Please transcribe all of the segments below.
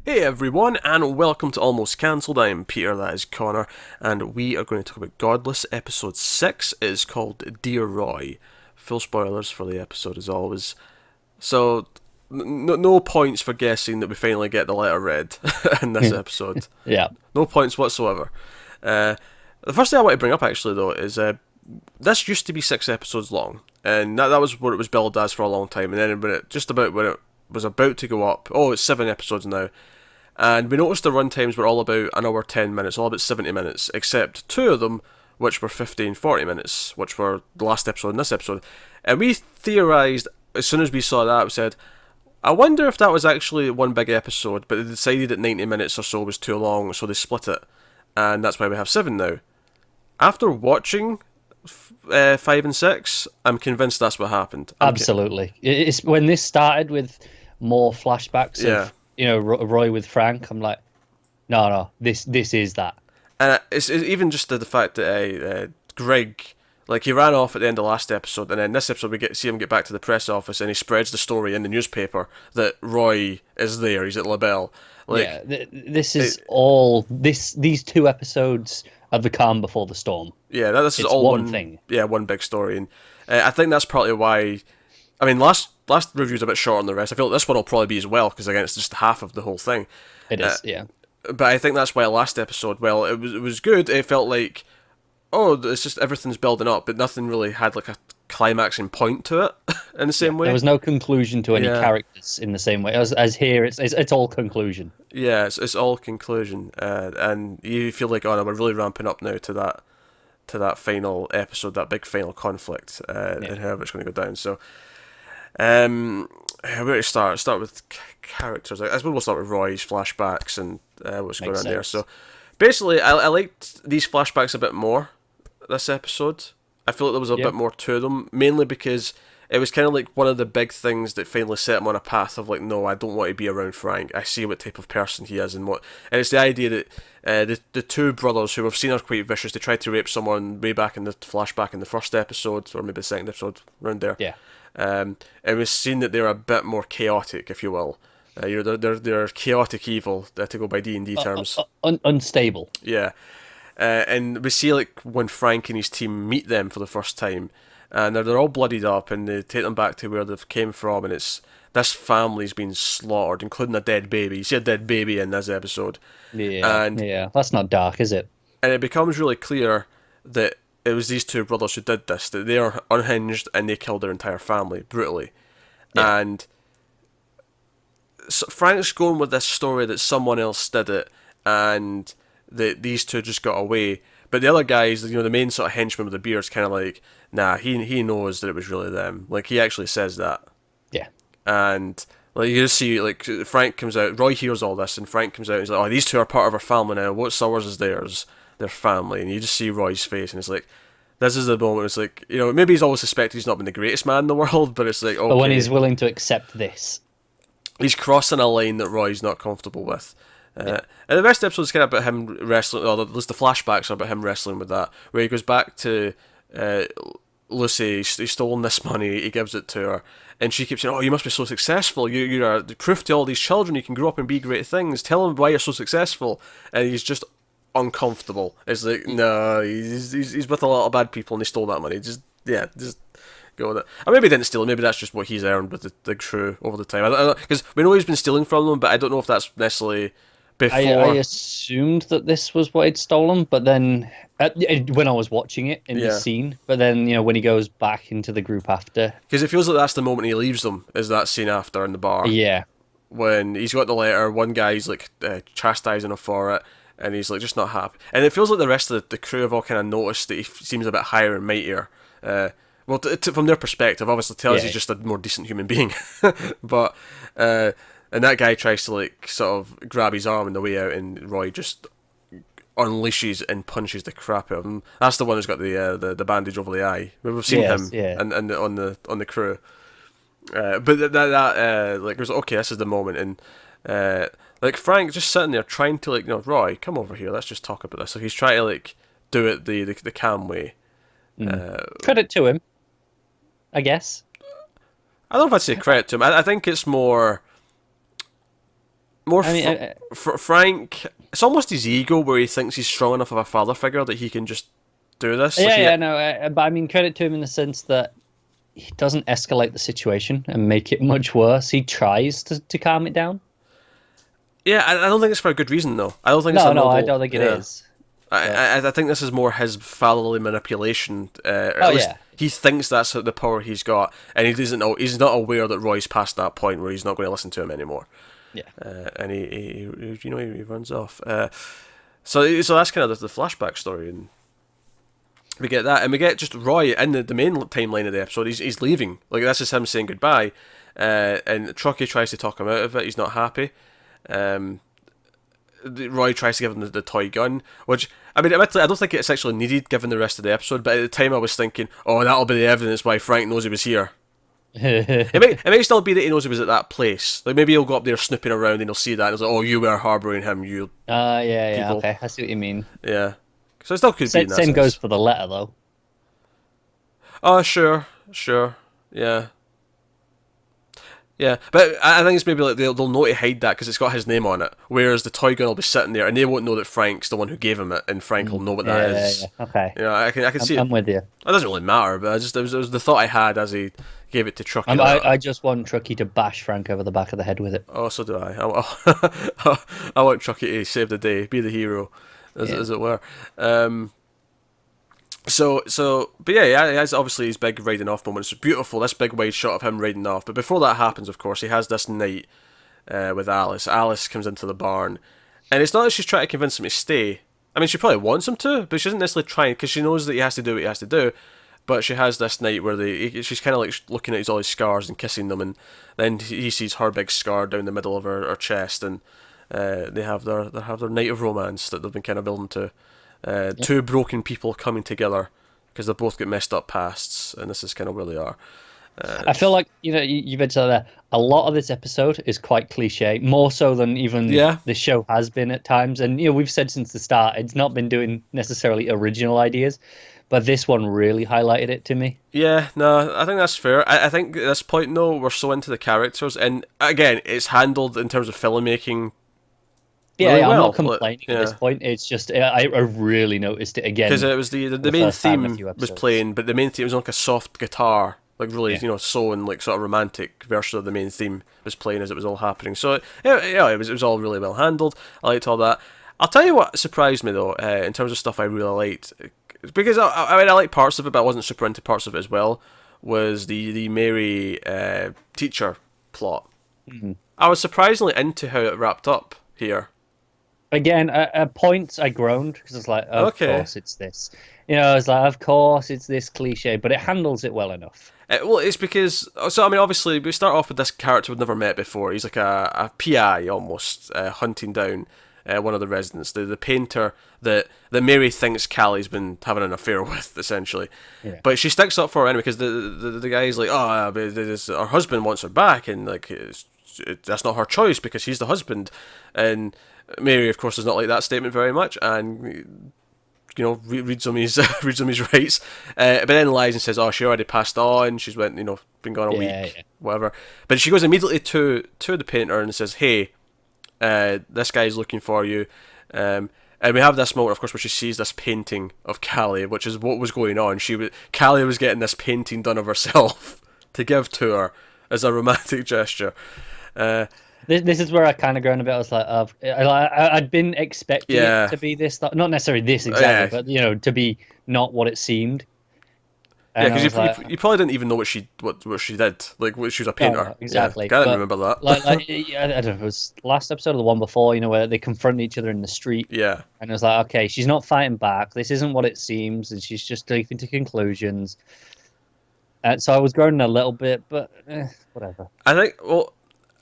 Hey everyone, and welcome to Almost Cancelled. I am Peter, that is Connor, and we are going to talk about Godless, episode 6. It is called Dear Roy. Full spoilers for the episode as always. So, no points for guessing that we finally get the letter read in this episode. Yeah, No points whatsoever. The first thing I want to bring up actually though is this used to be 6 episodes long, and that was what it was billed as for a long time, and then when it was about to go up, it's 7 episodes now. And we noticed the runtimes were all about an hour 10 minutes, all about 70 minutes, except 2 of them, which were 50 and 40 minutes, which were the last episode and this episode. And we theorised, as soon as we saw that, we said, I wonder if that was actually one big episode, but they decided that 90 minutes or so was too long, so they split it. And that's why we have 7 now. After watching 5 and 6, I'm convinced that's what happened. absolutely. It's when this started with more flashbacks Yeah. of Roy with Frank. I'm like, no, this is that. And it's even just the fact that Greg, like, he ran off at the end of last episode, and then this episode we see him get back to the press office, and he spreads the story in the newspaper that Roy is there. He's at LaBelle. Like, Yeah, this is all these 2 episodes of the calm before the storm. yeah, this is It's all one thing. Yeah, one big story, and I think that's partly why. I mean, last review's a bit short on the rest. I feel like this one will probably be as well, because again, it's just half of the whole thing. It is, yeah. But I think that's why last episode, well, it was good. It felt like, it's just everything's building up, but nothing really had like a climaxing point to it in the same way. There was no conclusion to any Yeah. characters in the same way as here. It's all conclusion. Yeah, it's all conclusion, and you feel like, no, we're really ramping up now to that final episode, that big final conflict, and how it's going to go down. So, where to start? Start with characters. I suppose we'll start with Roy's flashbacks and what's going Makes on there. sense. So, basically, I liked these flashbacks a bit more this episode. I feel like there was a Yeah. bit more to them, mainly because it was kind of like one of the big things that finally set him on a path of like, no, I don't want to be around Frank. I see what type of person he is, and it's the idea that the 2 brothers who we've seen are quite vicious. They tried to rape someone way back in the flashback in the first episode, or maybe the second episode, around there. Yeah. And we've seen that they're a bit more chaotic, if you will. They're chaotic evil, to go by D&D terms. Unstable. Yeah. And we see like when Frank and his team meet them for the first time, and they're all bloodied up, and they take them back to where they've came from, and it's this family's been slaughtered, including a dead baby. You see a dead baby in this episode, Yeah. And- yeah. That's not dark, is it? and it becomes really clear that it was these 2 brothers who did this. That they are unhinged and they killed their entire family brutally, Yeah. and so Frank's going with this story that someone else did it, and that these 2 just got away. But the other guys, the main sort of henchman with the beard's kind of like, nah, he knows that it was really them. Like, he actually says that. Yeah. And like, you just see, like, Frank comes out, Roy hears all this, and Frank comes out and he's like, oh, these 2 are part of our family now. What's ours is theirs. Their family. And you just see Roy's face, and it's like, this is the moment. It's like, maybe he's always suspected he's not been the greatest man in the world, but it's like, okay, But when he's willing to accept this. he's crossing a line that Roy's not comfortable with. And the rest of the episode is kind of about him wrestling, or at least the flashbacks are about him wrestling with that, where he goes back to Lucy. He's stolen this money, he gives it to her, and she keeps saying, oh, you must be so successful, you're the proof to all these children you can grow up and be great things, tell them why you're so successful. And he's just uncomfortable. It's like, no, he's with a lot of bad people and he stole that money. Just go with it. Or maybe he didn't steal it, maybe that's just what he's earned with the crew over the time. I don't know, because we know he's been stealing from them, but I don't know if that's necessarily before. I assumed that this was what he'd stolen, but then when I was watching it in the scene, but then when he goes back into the group after, because it feels like that's the moment he leaves them, is that scene after in the bar. yeah, When he's got the letter, one guy's like chastising him for it, and he's like just not happy. And it feels like the rest of the crew have all kind of noticed that he seems a bit higher and mightier. Well, from their perspective, obviously tells he's just a more decent human being. But and that guy tries to like sort of grab his arm on the way out, and Roy just unleashes and punches the crap out of him. That's the one who's got the bandage over the eye. We've seen him and on the crew. But that like was okay. This is the moment, and like Frank just sitting there trying to like, Roy, come over here. Let's just talk about this. So he's trying to like do it the calm way. credit to him, I guess. I don't know if I'd say credit to him. I think it's more. more I mean, Frank. It's almost his ego where he thinks he's strong enough of a father figure that he can just do this. but I mean, credit to him in the sense that he doesn't escalate the situation and make it much worse. He tries to calm it down. Yeah, I don't think it's for a good reason though. I don't think I don't think it is. I think this is more his fatherly manipulation. He thinks that's the power he's got, and he doesn't know. He's not aware that Roy's past that point where he's not going to listen to him anymore. Yeah, and he runs off. So that's kind of the flashback story, and we get that, and we get just Roy in the main timeline of the episode. He's leaving. Like, that's just him saying goodbye, and Truckee tries to talk him out of it. He's not happy. Roy tries to give him the toy gun, which, I mean, admittedly, I don't think it's actually needed given the rest of the episode, but at the time I was thinking, oh, that'll be the evidence why Frank knows he was here. it may still be that he knows he was at that place. Like, maybe he'll go up there snooping around and he'll see that and he'll say, oh, you were harbouring him, you yeah, okay, I see what you mean. Yeah. So it still could be in that same sense. goes for the letter, though. Oh, sure, yeah. Yeah, but I think it's maybe like they'll know to hide that because it's got his name on it, whereas the toy gun will be sitting there and they won't know that Frank's the one who gave him it, and Frank will know what that is. Yeah. Okay. You know, I can see it. I'm with you. It doesn't really matter, but it was the thought I had as he gave it to Truckee. I just want Truckee to bash Frank over the back of the head with it. Oh, so do I. I want Truckee to save the day, be the hero, as it were. But yeah, he has obviously his big riding off moment. It's beautiful, this big wide shot of him riding off. But before that happens, of course, he has this night with Alice. Alice comes into the barn, and it's not that she's trying to convince him to stay. I mean, she probably wants him to, but she isn't necessarily trying, because she knows that he has to do what he has to do. But she has this night where she's kind of like looking at all his scars and kissing them, and then he sees her big scar down the middle of her chest, and they have their night of romance that they've been kind of building to. Two broken people coming together because they've both got messed up pasts, and this is kind of where they are. I feel like, you mentioned that a lot of this episode is quite cliche, more so than even the show has been at times. And we've said since the start, it's not been doing necessarily original ideas, but this one really highlighted it to me. Yeah, no, I think that's fair. I think at this point, though, we're so into the characters, and again, it's handled in terms of filmmaking. Yeah, I'm not complaining at this point. It's just I really noticed it again because it was the main theme was playing, but the main theme was like a soft guitar, like really soul and like sort of romantic version of the main theme was playing as it was all happening. So it was all really well handled. I liked all that. I'll tell you what surprised me though, in terms of stuff I really liked, because I mean I liked parts of it, but I wasn't super into parts of it as well. Was the Mary teacher plot? Mm-hmm. I was surprisingly into how it wrapped up here. Again, at points I groaned because it's like, of course it's this. It's like, of course it's this cliche, but it handles it well enough. Well, it's because, so I mean, obviously we start off with this character we've never met before. He's like a PI almost, hunting down one of the residents, the painter that Mary thinks Callie's been having an affair with, essentially. Yeah. But she sticks up for her anyway because the guy's like, her husband wants her back, and like that's not her choice because he's the husband, and Mary, of course, does not like that statement very much, and reads on his rights. But then lies and says, "Oh, she already passed on. She's been gone a week, whatever." But she goes immediately to the painter and says, "Hey, this guy's looking for you." And we have this moment, of course, where she sees this painting of Callie, which is what was going on. Callie was getting this painting done of herself to give to her as a romantic gesture. This is where I kind of groaned a bit. I was like, I'd been expecting it to be this, not necessarily this exactly, but to be not what it seemed. And because you probably didn't even know what she did, like she was a painter. No, exactly. I didn't remember that. I don't know. It was last episode or the one before, where they confront each other in the street. Yeah. And it was like, okay, she's not fighting back. This isn't what it seems, and she's just leaping to conclusions. So I was groaning a little bit, but whatever. I think. Well,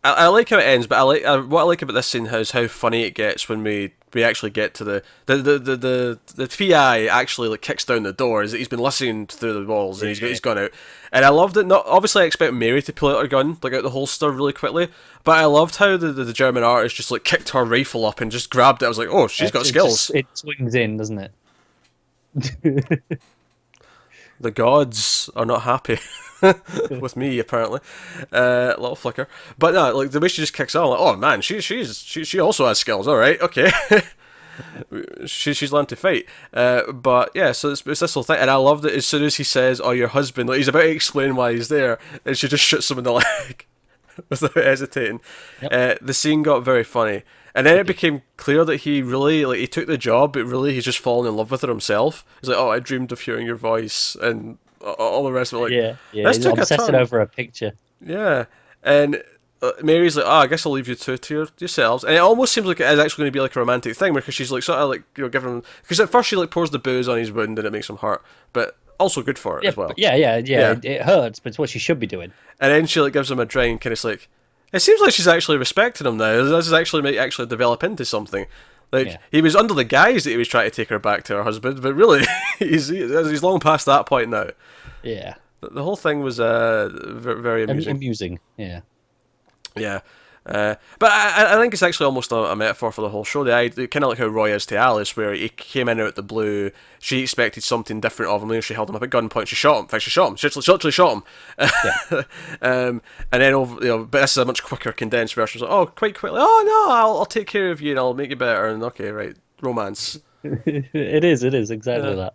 I like how it ends, but what I like about this scene is how funny it gets when we actually get to the PI actually like kicks down the door. Is that he's been listening through the walls and he's gone out, and I loved it. Not obviously I expect Mary to pull out her gun like out the holster really quickly, but I loved how the German artist just like kicked her rifle up and just grabbed it. I was like, oh, she's got skills. It swings in, doesn't it? The gods are not happy. with me apparently, little flicker. But no, like the way she just kicks on, like, oh man, she also has skills. All right, okay. She's learned to fight, but yeah. So it's this whole thing, and I love that as soon as he says, "Oh, your husband," like he's about to explain why he's there, and she just shoots him in the leg without hesitating. Yep. The scene got very funny, and then it became clear that he really he took the job, but really he's just fallen in love with her himself. He's like, "Oh, I dreamed of hearing your voice," and all the rest of it. Like, yeah, he's obsessed over a picture. Yeah, and Mary's like, "Oh, I guess I'll leave you two to yourselves," and it almost seems like it is actually going to be like a romantic thing, because she's like sort of like giving him, because at first she like pours the booze on his wound and it makes him hurt, but also good for it as well. Yeah. It hurts, but it's what she should be doing. And then she like gives him a drink, and it's like, it seems like she's actually respecting him now. This is actually might actually develop into something. Like he was under the guise that he was trying to take her back to her husband, but really he's long past that point now. Yeah. The whole thing was very amusing. Amusing, yeah. Yeah. But I think it's actually almost a metaphor for the whole show. The idea, kind of like how Roy is to Alice, where he came in out the blue. She expected something different of him. She held him up at gunpoint. She shot him. In fact, she shot him. She literally shot him. Yeah. And then but this is a much quicker, condensed version. Like, oh, quite quickly. Oh no, I'll take care of you and I'll make you better. And okay, right, romance. It is exactly that.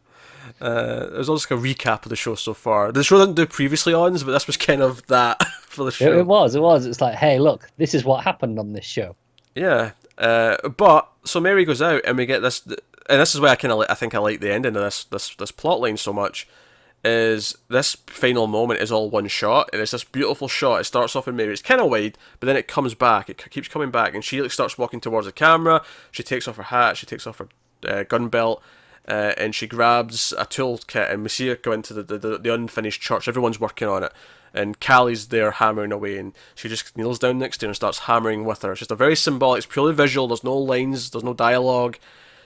It was also like a recap of the show so far. The show didn't do previously ons, but this was kind of that for the show. It was. It's like, hey, look, this is what happened on this show. Yeah, but so Mary goes out, and we get this, and this is why I think I like the ending of this plot line so much. Is this final moment is all one shot, and it's this beautiful shot. It starts off in Mary. It's kind of wide, but then it comes back. It keeps coming back, and she like starts walking towards the camera. She takes off her hat. She takes off her gun belt. And she grabs a toolkit, and we see her go into the unfinished church. Everyone's working on it, and Callie's there hammering away, and she just kneels down next to her and starts hammering with her. It's just a very symbolic, it's purely visual. There's no lines, there's no dialogue.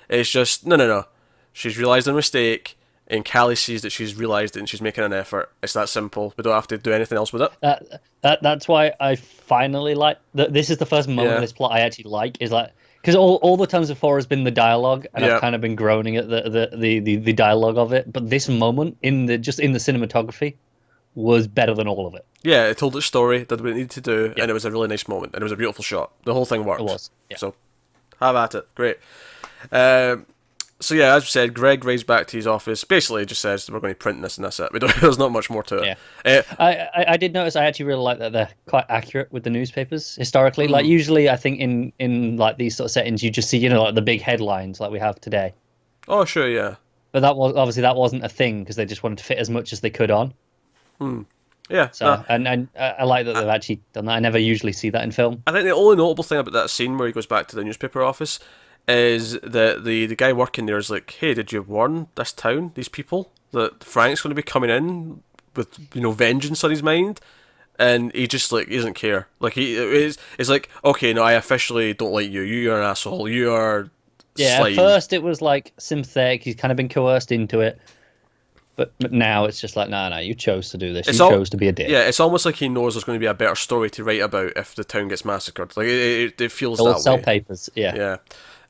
It's just no. She's realised her mistake, and Callie sees that she's realised it, and she's making an effort. It's that simple. We don't have to do anything else with it. That's why I finally like. This is the first moment of this plot I actually like. Is like. Because all the times before has been the dialogue, and I've kind of been groaning at the dialogue of it. But this moment in the cinematography was better than all of it. Yeah, it told its story, did what it needed to do, and it was a really nice moment, and it was a beautiful shot. The whole thing worked. It was. Yeah. So, have at it. Great. So yeah, as we said, Greg rides back to his office. Basically, just says we're going to print this and that's it. There's not much more to it. Yeah. I did notice. I actually really like that they're quite accurate with the newspapers historically. Like usually, I think in like these sort of settings, you just see like the big headlines like we have today. Oh sure, yeah. But that wasn't a thing because they just wanted to fit as much as they could on. Yeah. So and I like that they've actually done that. I never usually see that in film. I think the only notable thing about that scene where he goes back to the newspaper office is that the guy working there is like, hey, did you warn this town, these people, that Frank's going to be coming in with vengeance on his mind? And he just like he doesn't care. Like it's like, okay, no, I officially don't like you. You're an asshole. You are. Yeah. slime. At first it was like sympathetic. He's kind of been coerced into it. But now it's just like, no, you chose to do this. You chose to be a dick. Yeah, it's almost like he knows there's going to be a better story to write about if the town gets massacred. Like it feels that way. Sell papers. Yeah.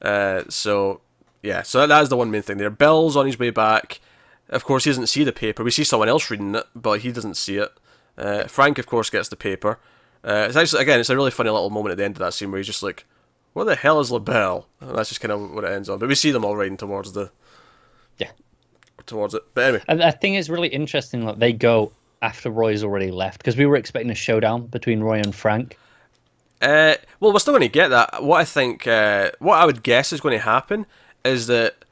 Yeah. So that is the one main thing there. Bill's on his way back. Of course, he doesn't see the paper. We see someone else reading it, but he doesn't see it. Frank, of course, gets the paper. It's actually, again, it's a really funny little moment at the end of that scene where he's just like, "What the hell is LaBelle?" And that's just kind of what it ends on. But we see them all riding towards it. But anyway, and I think it's really interesting that they go after Roy's already left, because we were expecting a showdown between Roy and Frank. Well, we're still going to get that. What I would guess is going to happen is that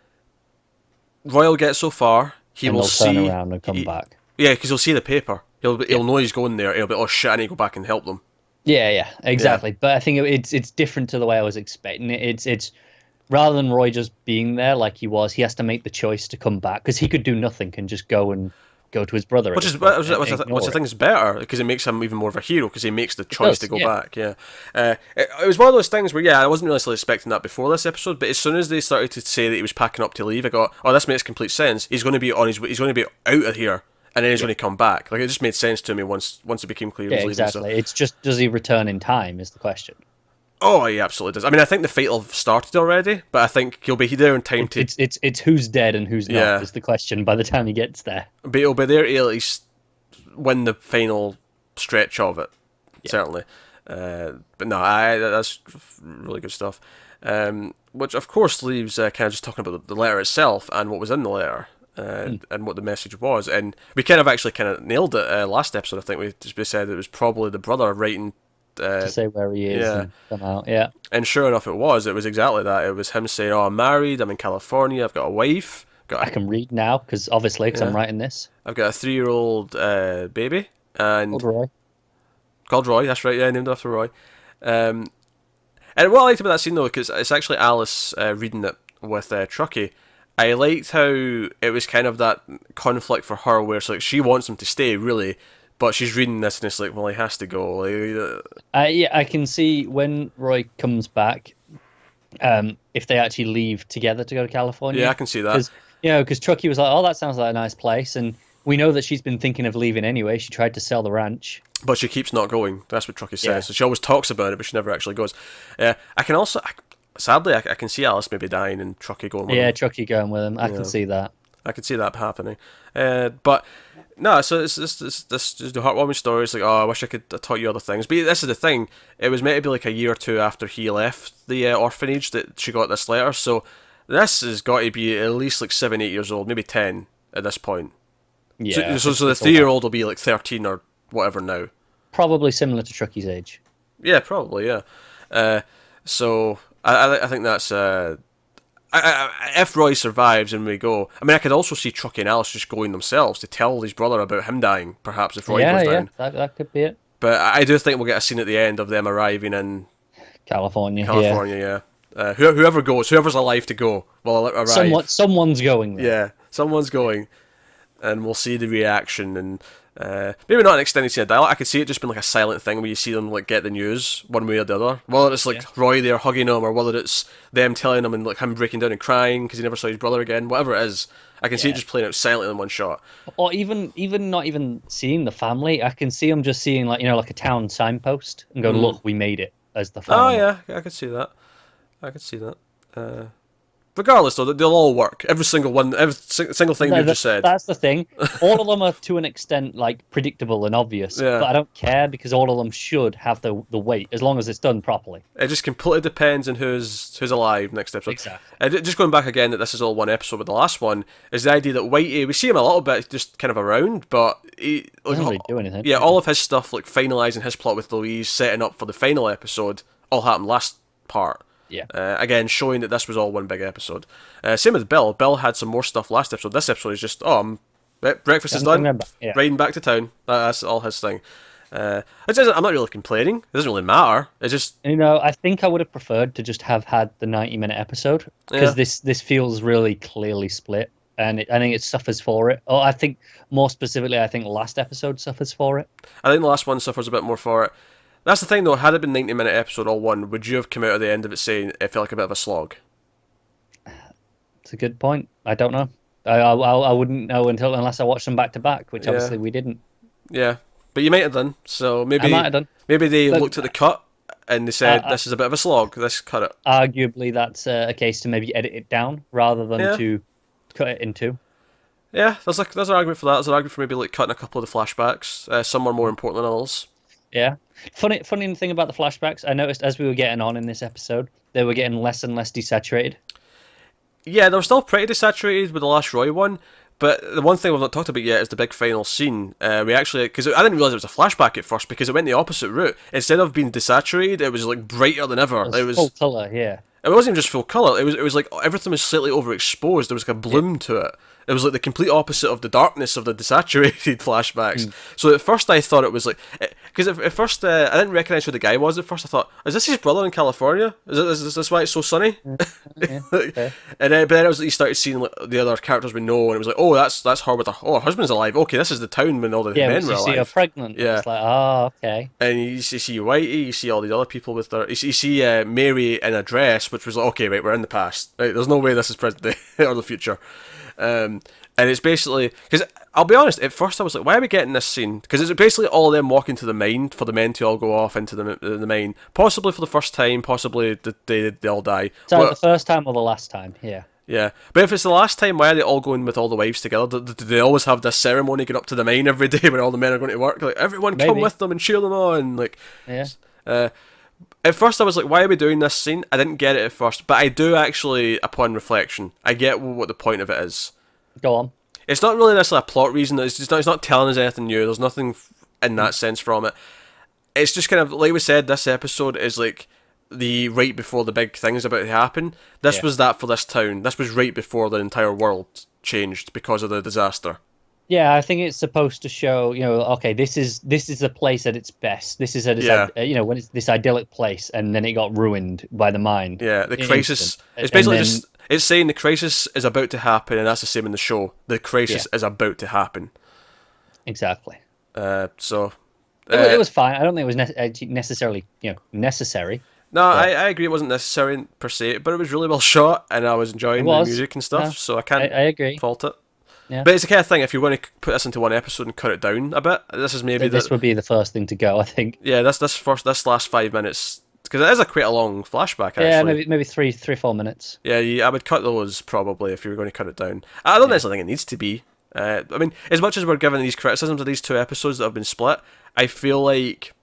Roy will get so far, will turn around and come back. Yeah, because he'll see the paper. He'll know he's going there. He'll be, oh shit, I need to go back and help them. Yeah, exactly. Yeah. But I think it's different to the way I was expecting it. It's rather than Roy just being there like he was, he has to make the choice to come back, because he could do nothing and just go to his brother. Which I think is better, because it makes him even more of a hero, because he makes the choice to go back. Yeah, it was one of those things where I wasn't really expecting that before this episode, but as soon as they started to say that he was packing up to leave, I got, oh, this makes complete sense. He's going to be he's going to be out of here, and then he's going to come back. Like, it just made sense to me once it became clear he was leaving. Exactly. So. It's just, does he return in time is the question. Oh, he absolutely does. I mean, I think the fight will have started already, but I think he'll be there in time It's who's dead and who's not is the question by the time he gets there. But he'll be there to at least win the final stretch of it, certainly. But no, that's really good stuff. Which of course leaves kind of just talking about the letter itself and what was in the letter. And what the message was, and we kind of nailed it last episode. I think we said it was probably the brother writing to say where he is and come out. And sure enough, it was exactly that. It was him saying, "Oh, I'm married, I'm in California, I've got a wife, I can read now because I'm writing this. I've got a 3-year-old baby and called Roy. That's right, named after Roy. And what I liked about that scene though, because it's actually Alice reading it with Truckee. I liked how it was kind of that conflict for her where it's like she wants him to stay, really, but she's reading this and it's like, well, he has to go. I can see when Roy comes back, if they actually leave together to go to California. Yeah, I can see that. Because Truckee was like, oh, that sounds like a nice place, and we know that she's been thinking of leaving anyway. She tried to sell the ranch. But she keeps not going. That's what Truckee says. Yeah. So she always talks about it, but she never actually goes. I can also... Sadly, I can see Alice maybe dying and Truckee going with him. Yeah, Truckee going with him. I can see that. I can see that happening. But no, so it's this the heartwarming story. It's like, oh, I wish I could have taught you other things. But this is the thing. It was maybe like a year or two after he left the orphanage that she got this letter. So this has got to be at least like 7, 8 years old, maybe 10 at this point. Yeah. So the 3-year-old will be like 13 or whatever now. Probably similar to Truckee's age. Yeah, probably. Yeah. So. I think that's if Roy survives and we go. I mean, I could also see Truckee and Alice just going themselves to tell his brother about him dying. Perhaps if Roy goes down. Yeah, that could be it. But I do think we'll get a scene at the end of them arriving in California. Yeah. Whoever goes, whoever's alive to go, will arrive. Someone's going there. Yeah, someone's going, and we'll see the reaction and. Maybe not an extended scene of dialogue. I could see it just being like a silent thing where you see them like get the news one way or the other. Whether it's like Roy there hugging him, or whether it's them telling him and like him breaking down and crying because he never saw his brother again. Whatever it is, I can see it just playing out silently in one shot. Or even not even seeing the family. I can see him just seeing like like a town signpost and go, look, we made it as the family. Oh yeah, I could see that. Regardless, though, they'll all work. Every single one, every single thing you just said. That's the thing. All of them are to an extent like predictable and obvious, but I don't care because all of them should have the weight as long as it's done properly. It just completely depends on who's alive next episode. Exactly. Just going back again, that this is all one episode, but the last one is the idea that Whitey, we see him a little bit, just kind of around, but he doesn't really do anything. Yeah, all of his stuff, like finalising his plot with Louise, setting up for the final episode, all happened last part. Yeah. Again, showing that this was all one big episode. Same with Bill. Bill had some more stuff last episode. This episode is just, breakfast is done. Riding back to town. That's all his thing. I'm not really complaining. It doesn't really matter. It's just... I think I would have preferred to just have had the 90-minute episode because this feels really clearly split. And I think it suffers for it. Or I think, more specifically, last episode suffers for it. I think the last one suffers a bit more for it. That's the thing, though. Had it been 90-minute episode all one, would you have come out at the end of it saying it felt like a bit of a slog? It's a good point. I don't know. I wouldn't know unless I watched them back to back, which obviously we didn't. Yeah, but you might have done. So maybe I might have done. Maybe they looked at the cut and they said, "This is a bit of a slog. Let's cut it." Arguably, that's a case to maybe edit it down rather than to cut it in two. Yeah, there's an argument for that. There's an argument for maybe like cutting a couple of the flashbacks. Some are more important than others. Yeah. Funny thing about the flashbacks, I noticed as we were getting on in this episode, they were getting less and less desaturated. Yeah, they were still pretty desaturated with the last Roy one, but the one thing we've not talked about yet is the big final scene. We actually, because I didn't realise it was a flashback at first, because it went the opposite route. Instead of being desaturated, it was like brighter than ever. It was full colour, yeah. It wasn't even just full colour, it was like everything was slightly overexposed, there was like a bloom to it. It was like the complete opposite of the darkness of the desaturated flashbacks. So at first I thought it was like... Because at first I didn't recognise who the guy was at first. I thought, is this his brother in California? Is this why it's so sunny? Okay. But then it was like you started seeing like, the other characters we know, and it was like, oh, that's her with her husband's alive. Okay, this is the town when all the men were alive. Yeah, you see her pregnant. Yeah. It's like, okay. And you see Whitey, you see all these other people with their... You see Mary in a dress, which was like, okay, right, we're in the past. Right, there's no way this is present day or the future. And it's basically... Because I'll be honest, at first I was like, why are we getting this scene? Because it's basically all them walking to the mine for the men to all go off into the mine. Possibly for the first time, possibly they all die. So the first time or the last time, yeah. Yeah, but if it's the last time, why are they all going with all the wives together? Do they always have this ceremony going up to the mine every day when all the men are going to work? Like, everyone come Maybe. with them and cheer them on. Like, Yeah. At first I was like, why are we doing this scene? I didn't get it at first, but I do actually, upon reflection, I get what the point of it is. Go on. It's not really necessarily a plot reason. It's not telling us anything new. There's nothing in that sense from it. It's just kind of, like we said, this episode is like the right before the big thing is about to happen. This was that for this town. This was right before the entire world changed because of the disaster. Yeah, I think it's supposed to show, okay, this is the place at its best. This is at its, when it's this idyllic place, and then it got ruined by the mine. Yeah, the crisis. It's basically just it's saying the crisis is about to happen, and that's the same in the show. The crisis is about to happen. Exactly. So it was fine. I don't think it was necessarily necessary. No, I agree. It wasn't necessary per se, but it was really well shot, and I was enjoying the music and stuff. So I can't I agree. fault it. Yeah. But it's the kind of thing, if you're going to put this into one episode and cut it down a bit, this would be the first thing to go, I think. Yeah, this last 5 minutes, because it is quite a long flashback. Actually. Yeah, maybe 3-4 minutes. Yeah, I would cut those probably if you were going to cut it down. I don't necessarily think it needs to be. I mean, as much as we're given these criticisms of these two episodes that have been split, I feel like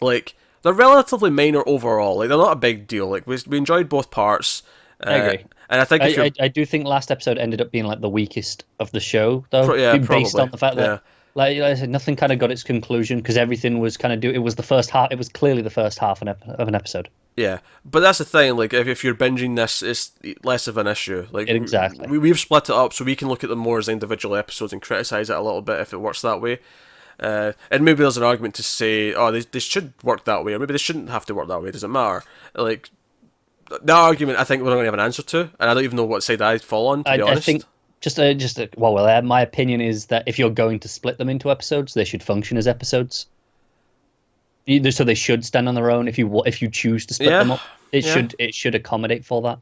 they're relatively minor overall. Like, they're not a big deal. Like, we enjoyed both parts. I agree. And I think I do think last episode ended up being like the weakest of the show, though. Based on the fact that like I said, nothing kind of got its conclusion because everything was kind of it was the first half. It was clearly the first half of an episode. Yeah, but that's the thing. Like, if you're binging this, it's less of an issue. Like, exactly, we've split it up so we can look at them more as individual episodes and criticize it a little bit if it works that way. And maybe there's an argument to say, oh, they should work that way, or maybe they shouldn't have to work that way. It doesn't matter. Like, that argument, I think we're not going to have an answer to, and I don't even know what side I'd fall on, to be honest. I think my opinion is that if you're going to split them into episodes, they should function as episodes. So they should stand on their own. If you choose to split them up, it should accommodate for that.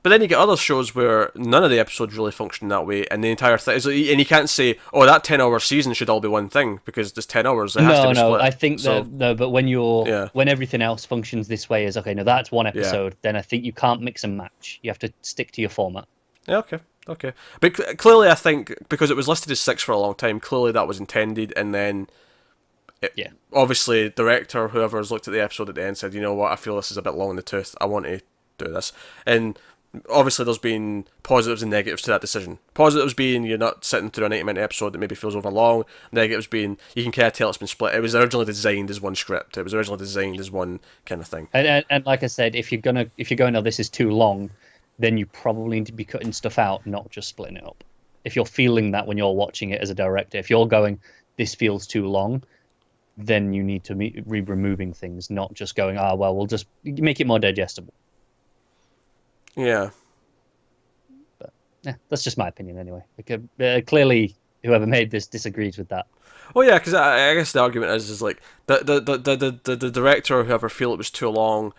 But then you get other shows where none of the episodes really function that way, and the entire thing is, and you can't say, "Oh, that 10-hour season should all be one thing," because there's 10 hours. It has to be split. I think but when everything else functions this way, is okay. No, that's one episode. Then I think you can't mix and match. You have to stick to your format. Yeah, okay. But clearly, I think because it was listed as 6 for a long time, clearly that was intended, and then. Obviously, director, whoever has looked at the episode at the end, said, "You know what? I feel this is a bit long in the tooth. I want to do this." And obviously, there's been positives and negatives to that decision. Positives being you're not sitting through a 90-minute episode that maybe feels over long. Negatives being you can kind of tell it's been split. It was originally designed as one script. It was originally designed as one kind of thing. And like I said, if you're going, "Oh, this is too long," then you probably need to be cutting stuff out, not just splitting it up. If you're feeling that when you're watching it as a director, if you're going, "This feels too long," then you need to be removing things, not just going, we'll just make it more digestible. Yeah. But that's just my opinion anyway. Clearly, whoever made this disagrees with that. Well, yeah, because I guess the argument is like the director or whoever feel it was too long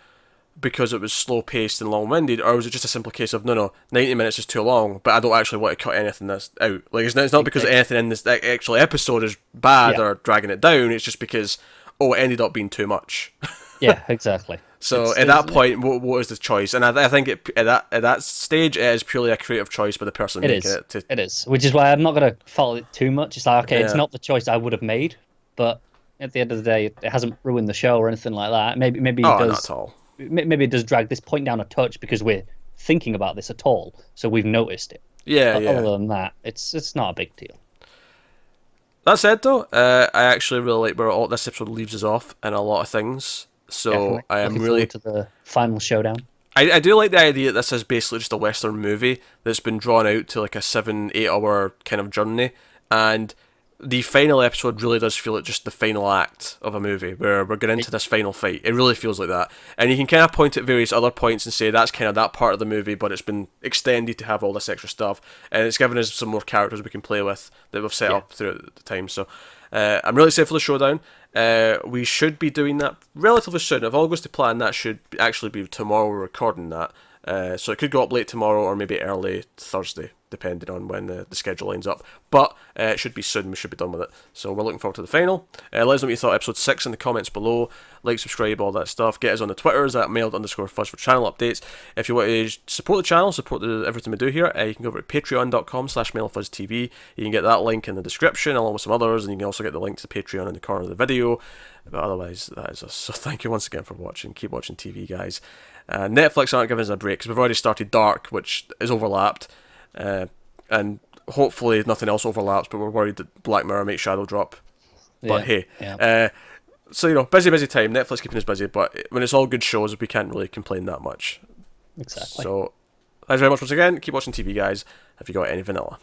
because it was slow paced and long winded, or was it just a simple case of no, 90 minutes is too long, but I don't actually want to cut anything that's out. Like it's not because anything in this actual episode is bad or dragging it down. It's just because it ended up being too much. Yeah, exactly. So at that point, what is the choice? And I think at that stage, it is purely a creative choice by the person making it. It is, which is why I'm not going to fault it too much. It's like, okay, it's not the choice I would have made, but at the end of the day, it hasn't ruined the show or anything like that. Maybe it does. Not at all. Maybe it does drag this point down a touch because we're thinking about this at all, so we've noticed it. Yeah, Other than that, it's not a big deal. That said, though, I actually really like where all this episode leaves us off in a lot of things. So definitely. I am Looking really forward to the final showdown. I do like the idea that this is basically just a Western movie that's been drawn out to like a 7-8 hour kind of journey, and the final episode really does feel like just the final act of a movie where we're getting into this final fight. It really feels like that. And you can kind of point at various other points and say that's kind of that part of the movie, but it's been extended to have all this extra stuff. And it's given us some more characters we can play with that we've set up throughout the time. So I'm really excited for the showdown. We should be doing that relatively soon. If all goes to plan, that should actually be tomorrow we're recording that. So it could go up late tomorrow or maybe early Thursday. depending on when the schedule lines up. But it should be soon. We should be done with it. So we're looking forward to the final. Let us know what you thought of episode 6 in the comments below. Like, subscribe, all that stuff. Get us on the Twitters at mailed_fuzz for channel updates. If you want to support the channel, support everything we do here, you can go over to patreon.com/mailedfuzztv. You can get that link in the description along with some others, and you can also get the link to the Patreon in the corner of the video. But otherwise, that is us. So thank you once again for watching. Keep watching TV, guys. Netflix aren't giving us a break because we've already started Dark, which is overlapped. And hopefully nothing else overlaps, but we're worried that Black Mirror makes Shadow drop. But hey. Yeah. So, busy time. Netflix keeping us busy, but when it's all good shows, we can't really complain that much. Exactly. So, thanks very much once again. Keep watching TV, guys. Have you got any vanilla?